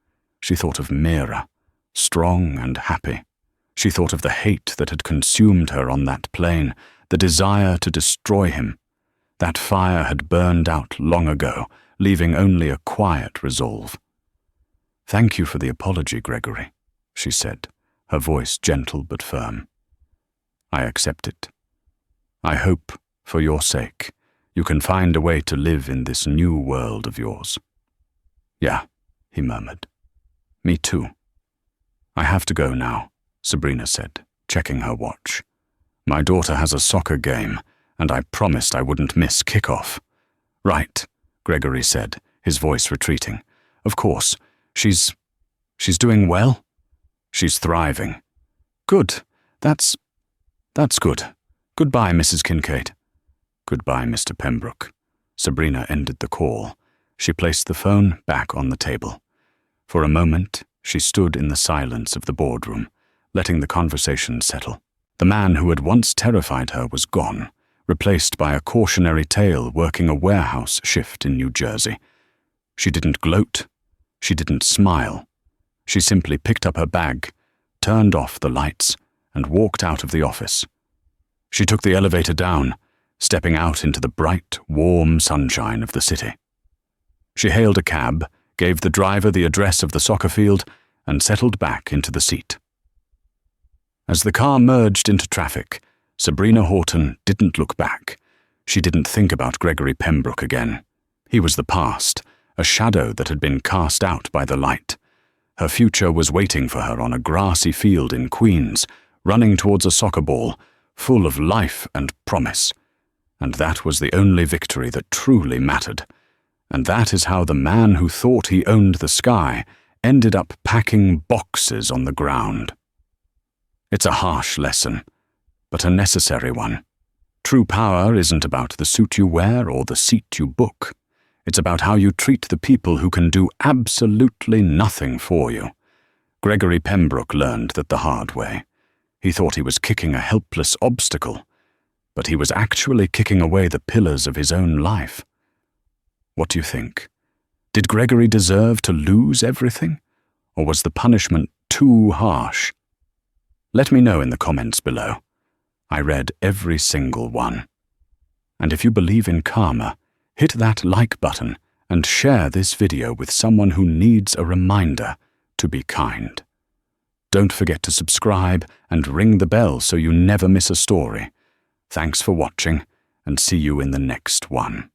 She thought of Mira, strong and happy. She thought of the hate that had consumed her on that plane, the desire to destroy him. That fire had burned out long ago, leaving only a quiet resolve. "Thank you for the apology, Gregory," she said, her voice gentle but firm. "I accept it. I hope, for your sake, you can find a way to live in this new world of yours." "Yeah," he murmured. "Me too." "I have to go now," Sabrina said, checking her watch. "My daughter has a soccer game, and I promised I wouldn't miss kickoff." "Right," Gregory said, his voice retreating. "Of course, she's She's doing well? She's thriving. Good. That's good. Goodbye, Mrs. Kincaid. Goodbye, Mr. Pembroke. Sabrina ended the call. She placed the phone back on the table. For a moment, she stood in the silence of the boardroom, letting the conversation settle. The man who had once terrified her was gone, replaced by a cautionary tale working a warehouse shift in New Jersey. She didn't gloat. She didn't smile. She simply picked up her bag, turned off the lights, and walked out of the office. She took the elevator down, stepping out into the bright, warm sunshine of the city. She hailed a cab, gave the driver the address of the soccer field, and settled back into the seat. As the car merged into traffic, Sabrina Horton didn't look back. She didn't think about Gregory Pembroke again. He was the past, a shadow that had been cast out by the light. Her future was waiting for her on a grassy field in Queens, running towards a soccer ball, full of life and promise. And that was the only victory that truly mattered. And that is how the man who thought he owned the sky ended up packing boxes on the ground. It's a harsh lesson, but a necessary one. True power isn't about the suit you wear or the seat you book. It's about how you treat the people who can do absolutely nothing for you. Gregory Pembroke learned that the hard way. He thought he was kicking a helpless obstacle, but he was actually kicking away the pillars of his own life. What do you think? Did Gregory deserve to lose everything? Or was the punishment too harsh? Let me know in the comments below. I read every single one. And if you believe in karma, hit that like button and share this video with someone who needs a reminder to be kind. Don't forget to subscribe and ring the bell so you never miss a story. Thanks for watching, and see you in the next one.